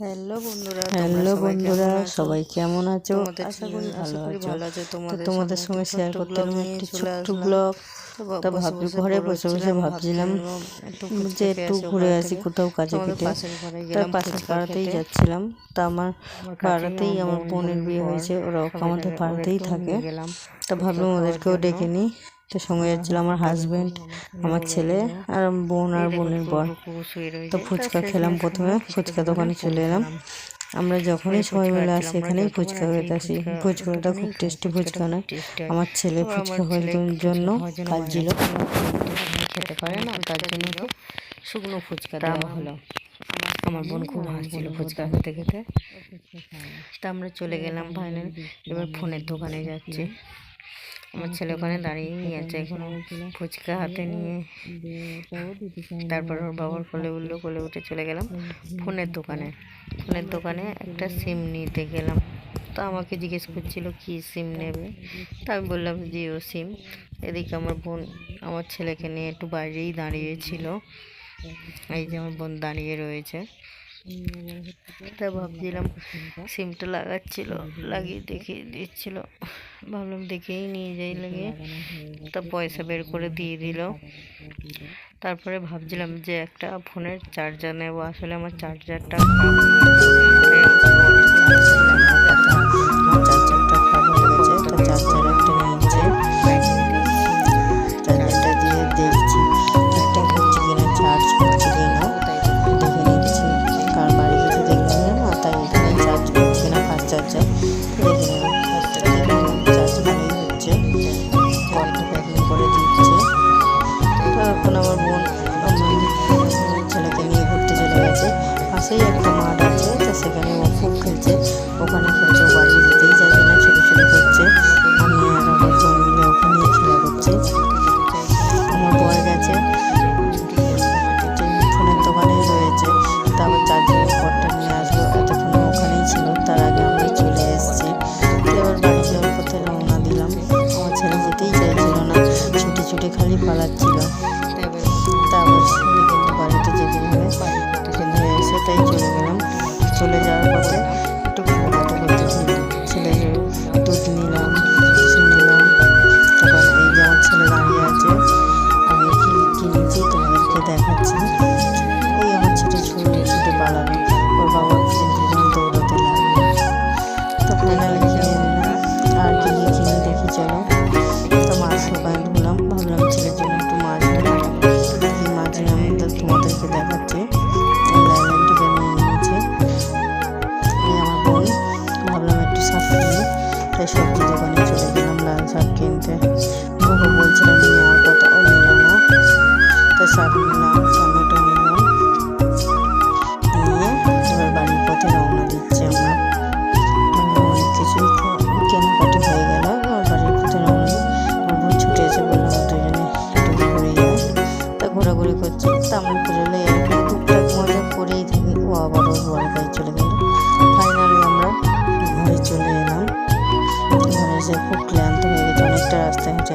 Hello বন্ধুরা, সবাই কেমন আছো? আশা করি ভালো আছো। তোমাদের সঙ্গে শেয়ার করতে একটি ছোট্ট ব্লগ। তা ভাবছি ঘরে বসে বসে ভাবছিলাম যে একটু ঘুরে আসি কোথাও কাজে পিঠে। তার পাশের পাড়াতেই যাচ্ছিলাম। তা আমার পাড়াতেই আমার বোনের বিয়ে হয়েছে, ওরা আমাদের পাড়াতেই থাকে। তা ভাবলাম ওদেরকেও ডেকে নিই। তো সঙ্গে যাচ্ছিল আমার হাজব্যান্ড, আমার ছেলে আর বোন আর বোনের বর। তো ফুচকা খেলাম, প্রথমে ফুচকা দোকানে চলে এলাম। আমরা যখনই সবাই মিলে আসি এখানেই ফুচকা খেতে আসি। ফুচকাটা খুব টেস্টি ফুচকা নয়, আমার ছেলে ফুচকা খাওয়ার জন্য কাঁদছিল, খেতে পারে না, তার জন্য শুকনো ফুচকা দেওয়া হলো। আমার বোন খুব হাসছিল ফুচকা খেতে খেতে। তা আমরা চলে গেলাম ফাইনাল। এবার ফোনের দোকানে যাচ্ছি। আমার ছেলে ওখানে দাঁড়িয়েই আছে এখন ফুচকা হাতে নিয়ে। তারপর ওর বাবার কোলে উঠলো, কোলে উঠে চলে গেলাম ফোনের দোকানে একটা সিম নিতে গেলাম। তো আমাকে জিজ্ঞেস করছিল কি সিম নেবে। তা আমি বললাম জিও সিম। এদিকে আমার বোন আমার ছেলেকে নিয়ে একটু বাইরেই দাঁড়িয়েছিল। এই যে আমার বোন দাঁড়িয়ে রয়েছে। তা ভাবছিলাম সিমটা লাগিয়ে দেখিয়ে দিচ্ছিল। ভাবলাম দেখেই নিয়ে যাই লাগিয়ে। তা পয়সা বের করে দিয়ে দিল। তারপরে ভাবছিলাম যে একটা ফোনের চার্জার নেবো, আসলে আমার চার্জারটা খারাপ হয়ে গেছে। চার্জারটা দিয়ে দেখছি ঠিকঠাক হচ্ছে কিনা, চার্জ হচ্ছে কিনা দেখে নিচ্ছি। কারণ বাড়ি কিছু দেখলাম না, তাই এখানে চার্জ হচ্ছে কিনা ফাস্ট চার্জার দেখে নিলাম। ফাস্ট চার্জার চার্জ ভালোই হচ্ছে, কলটা প্যাকিং করে দিচ্ছে। তো এখন আমার বোন ছেলেকে নিয়ে ঘুরতে চলে গেছে। পাশেই একটা মাঠ আছে, তো সেখানে ও খুব খেলছে, ওখানে খেলছে। ও বাড়ি যেতেই যাবে না, ছোটাছুটি করছে। আমি আর আমার বোন মিলে ওকে নিয়ে খেলা করছি। আমার বর গেছে ফোনের দোকানেই রয়েছে, তারপর চার্জারের কর্ডটা নিয়ে আসবো। এতক্ষণ ওখানেই ছিল, তার আগে আমরা চলে এসেছি। এবার বাড়ি যাওয়ার পথে রওনা দিলাম। আমার ছেলে যেতেই চাইছিল না, ছুটে ছুটে খালি পালাচ্ছিল। তারপর কিন্তু বাড়িতে যেতে হবে, কিন্তু সেটাই চলে গেলাম। চলে যাওয়ার পথে একটু ঘোরাঘাটি করতে ছেলের দুধ নিলাম, কিছু নিলাম। তখন এই যে আমার ছেলে দাঁড়িয়ে আছে, আমি কিনেছি তোমাদেরকে দেখাচ্ছি। ওই আমার ছেলে ছুটে পালালো, ওর বাবা দুজন দৌড়াতে লাগলো। তো ফাইনালি কিনে নিলাম। আর কিনে দেখি চলো। তো মাছ দোকানে ঢুকলাম, ভাবলাম ছেলের জন্য একটু মাছ নিলাম। কি মাছ নিলাম তোমাদেরকে দেখাচ্ছি। লাইলানটিকে নিয়ে নিয়েছে আমার বোন। ভাবলাম একটু শাক নিই, তাই সবজি দোকানে চলে গেলাম লাল শাক কিনতে। ওকে বলছিলাম নেওয়ার কথা, ও নিল না। তাই শাক নিলাম, টমেটো নিলাম, নিয়ে এবার বাড়ির পথে রওনা দিচ্ছি আমরা। অনেক কিছুই কেনাকাটি হয়ে গেল, বাড়ির পথে রওনা দিই। আমার বোন ছুটে এসে বললাম দুজনে একটু ঘুরে যাই। তা ঘোরাঘুরি করছি। তা আমরা ঘুরলে এরকম টুকটাক মজা করেই থাকি। ও আবার ওর বড় ভাই চলে গেল। ফাইনালি আমরা ঘরে চলে এলাম। ঘরে এসে খুব ক্লান্ত হয়ে গেছে, অনেকটা রাস্তা হেঁটে